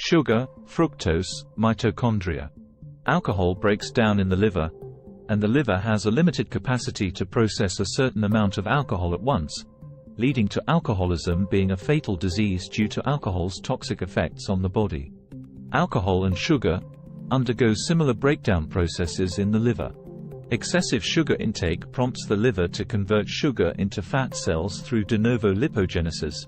Sugar, fructose, mitochondria. Alcohol breaks down in the liver, and the liver has a limited capacity to process a certain amount of alcohol at once, leading to alcoholism being a fatal disease due to alcohol's toxic effects on the body. Alcohol and sugar undergo similar breakdown processes in the liver. Excessive sugar intake prompts the liver to convert sugar into fat cells through de novo lipogenesis,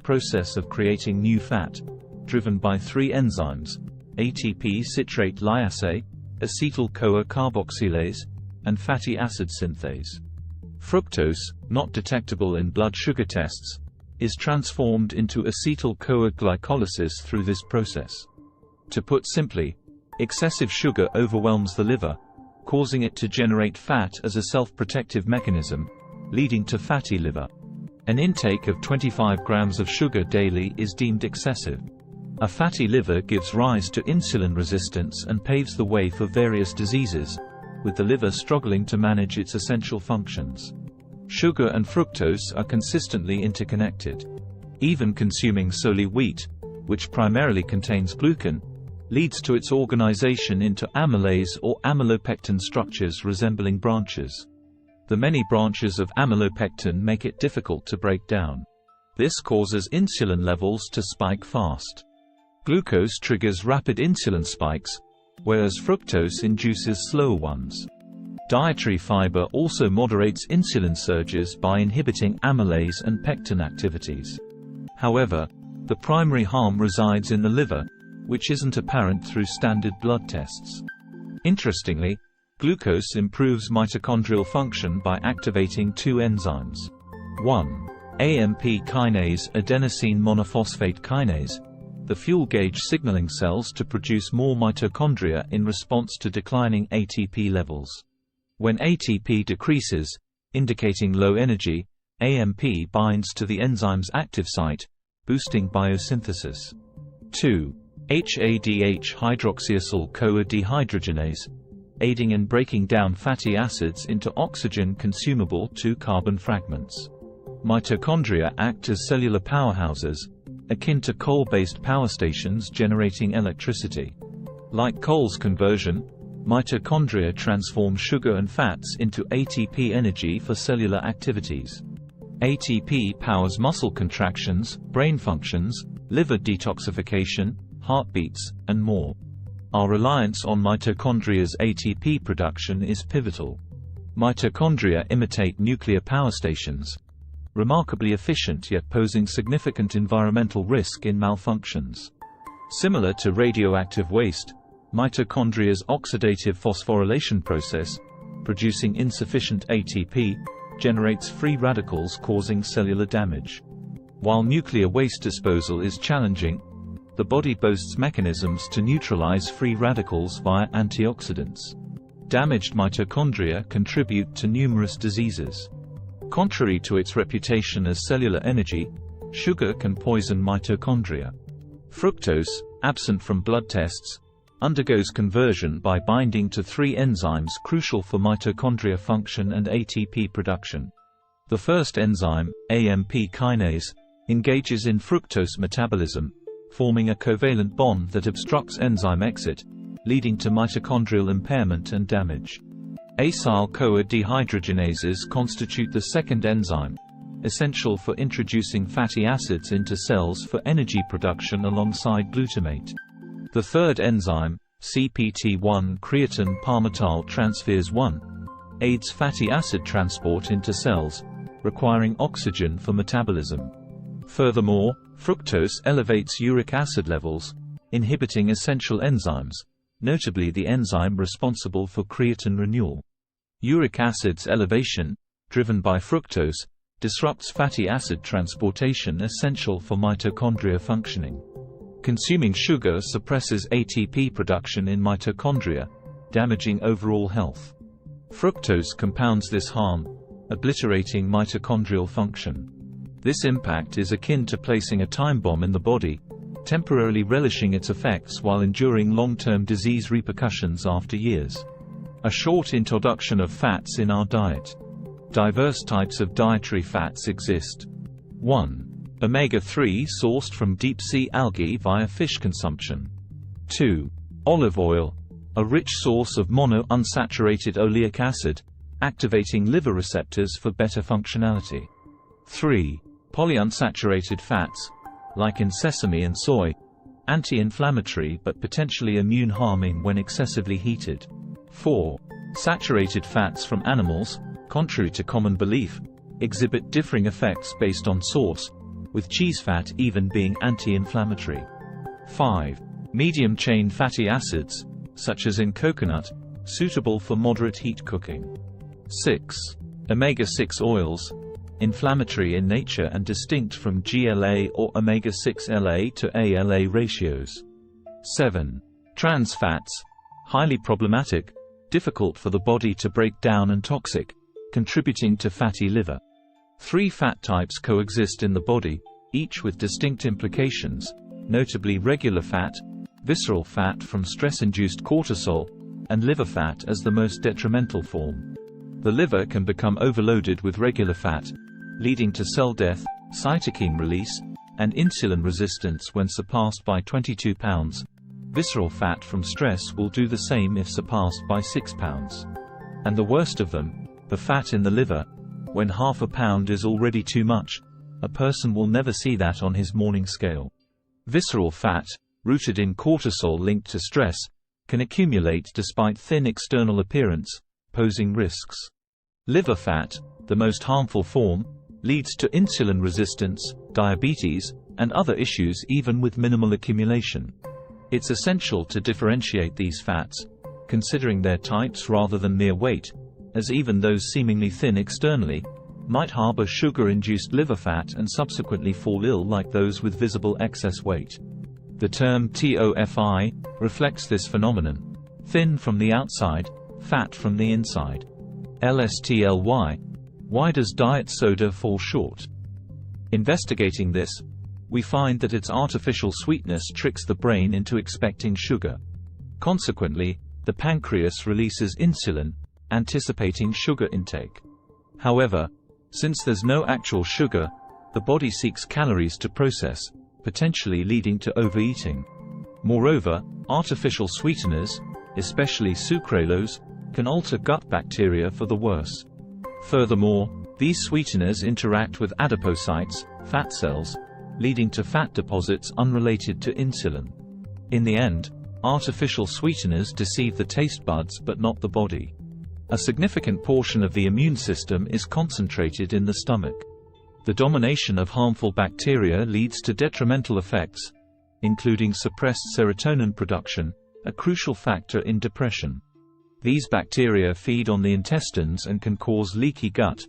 process of creating new fat, driven by three enzymes: ATP citrate lyase, acetyl-CoA carboxylase, and fatty acid synthase. Fructose, not detectable in blood sugar tests, is transformed into acetyl-CoA glycolysis through this process. To put simply, excessive sugar overwhelms the liver, causing it to generate fat as a self-protective mechanism, leading to fatty liver. An intake of 25 grams of sugar daily is deemed excessive. A fatty liver gives rise to insulin resistance and paves the way for various diseases, with the liver struggling to manage its essential functions. Sugar and fructose are consistently interconnected. Even consuming solely wheat, which primarily contains glucan, leads to its organization into amylase or amylopectin structures resembling branches. The many branches of amylopectin make it difficult to break down. This causes insulin levels to spike fast. Glucose triggers rapid insulin spikes, whereas fructose induces slower ones. Dietary fiber also moderates insulin surges by inhibiting amylase and pectin activities. However, the primary harm resides in the liver, which isn't apparent through standard blood tests. Interestingly, glucose improves mitochondrial function by activating two enzymes. 1. AMP kinase, adenosine monophosphate kinase, the fuel gauge signaling cells to produce more mitochondria in response to declining ATP levels. When ATP decreases, indicating low energy, AMP binds to the enzyme's active site, boosting biosynthesis. 2. HADH hydroxyacyl-CoA dehydrogenase, aiding in breaking down fatty acids into oxygen-consumable 2-carbon fragments. Mitochondria act as cellular powerhouses, akin to coal-based power stations generating electricity. Like coal's conversion, mitochondria transform sugar and fats into ATP energy for cellular activities. ATP powers muscle contractions, brain functions, liver detoxification, heartbeats, and more. Our reliance on mitochondria's ATP production is pivotal. Mitochondria imitate nuclear power stations, remarkably efficient yet posing significant environmental risk in malfunctions. Similar to radioactive waste, mitochondria's oxidative phosphorylation process, producing insufficient ATP, generates free radicals causing cellular damage. While nuclear waste disposal is challenging, the body boasts mechanisms to neutralize free radicals via antioxidants. Damaged mitochondria contribute to numerous diseases. Contrary to its reputation as cellular energy, sugar can poison mitochondria. Fructose, absent from blood tests, undergoes conversion by binding to three enzymes crucial for mitochondria function and ATP production. The first enzyme, AMP kinase, engages in fructose metabolism, forming a covalent bond that obstructs enzyme exit, leading to mitochondrial impairment and damage. Acyl-CoA dehydrogenases constitute the second enzyme, essential for introducing fatty acids into cells for energy production alongside glutamate. The third enzyme, CPT1 creatine palmitoyl transferase 1, aids fatty acid transport into cells, requiring oxygen for metabolism. Furthermore, fructose elevates uric acid levels, inhibiting essential enzymes, notably the enzyme responsible for creatine renewal. Uric acid's elevation, driven by fructose, disrupts fatty acid transportation essential for mitochondria functioning. Consuming sugar suppresses ATP production in mitochondria, damaging overall health. Fructose compounds this harm, obliterating mitochondrial function. This impact is akin to placing a time bomb in the body, temporarily relishing its effects while enduring long-term disease repercussions after years. A short introduction of fats in our diet. Diverse types of dietary fats exist. 1. Omega-3 sourced from deep-sea algae via fish consumption. 2. Olive oil, a rich source of mono-unsaturated oleic acid, activating liver receptors for better functionality. 3. Polyunsaturated fats, like in sesame and soy, anti-inflammatory but potentially immune-harming when excessively heated. 4. Saturated fats from animals, contrary to common belief, exhibit differing effects based on source, with cheese fat even being anti-inflammatory. 5. Medium-chain fatty acids, such as in coconut, suitable for moderate heat cooking. 6. Omega-6 oils, inflammatory in nature and distinct from GLA or omega-6 LA to ALA ratios. 7. Trans fats, highly problematic, difficult for the body to break down and toxic, contributing to fatty liver. 3 fat types coexist in the body, each with distinct implications, notably regular fat, visceral fat from stress-induced cortisol, and liver fat as the most detrimental form. The liver can become overloaded with regular fat, leading to cell death, cytokine release, and insulin resistance when surpassed by 22 pounds. Visceral fat from stress will do the same if surpassed by 6 pounds. And the worst of them, the fat in the liver, when half a pound is already too much, a person will never see that on his morning scale. Visceral fat, rooted in cortisol linked to stress, can accumulate despite thin external appearance, posing risks. Liver fat, the most harmful form, leads to insulin resistance, diabetes, and other issues even with minimal accumulation. It's essential to differentiate these fats, considering their types rather than mere weight, as even those seemingly thin externally might harbor sugar-induced liver fat and subsequently fall ill like those with visible excess weight. The term TOFI reflects this phenomenon: thin from the outside, fat from the inside. LSTLY. Why does diet soda fall short? Investigating this, we find that its artificial sweetness tricks the brain into expecting sugar. Consequently, the pancreas releases insulin, anticipating sugar intake. However, since there's no actual sugar, the body seeks calories to process, potentially leading to overeating. Moreover, artificial sweeteners, especially sucralose, can alter gut bacteria for the worse. Furthermore, these sweeteners interact with adipocytes, fat cells, leading to fat deposits unrelated to insulin. In the end, artificial sweeteners deceive the taste buds but not the body. A significant portion of the immune system is concentrated in the stomach. The domination of harmful bacteria leads to detrimental effects, including suppressed serotonin production, a crucial factor in depression. These bacteria feed on the intestines and can cause leaky gut,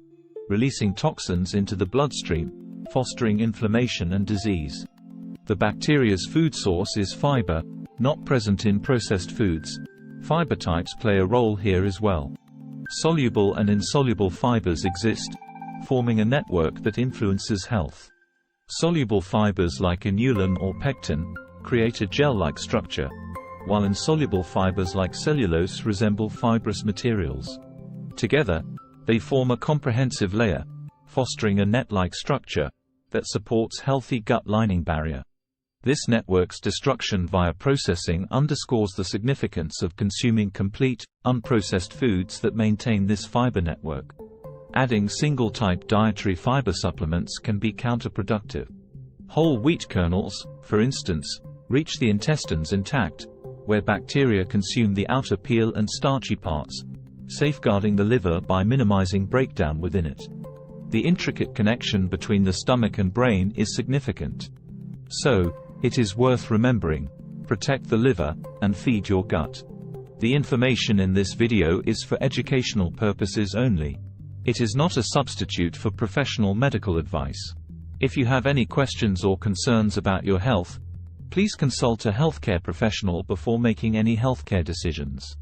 releasing toxins into the bloodstream, fostering inflammation and disease. The bacteria's food source is fiber, not present in processed foods. Fiber types play a role here as well. Soluble and insoluble fibers exist, forming a network that influences health. Soluble fibers like inulin or pectin create a gel-like structure, while insoluble fibers like cellulose resemble fibrous materials. Together, they form a comprehensive layer, fostering a net-like structure that supports healthy gut lining barrier. This network's destruction via processing underscores the significance of consuming complete, unprocessed foods that maintain this fiber network. Adding single-type dietary fiber supplements can be counterproductive. Whole wheat kernels, for instance, reach the intestines intact, where bacteria consume the outer peel and starchy parts, safeguarding the liver by minimizing breakdown within it. The intricate connection between the stomach and brain is significant. So, it is worth remembering: protect the liver, and feed your gut. The information in this video is for educational purposes only. It is not a substitute for professional medical advice. If you have any questions or concerns about your health, please consult a healthcare professional before making any healthcare decisions.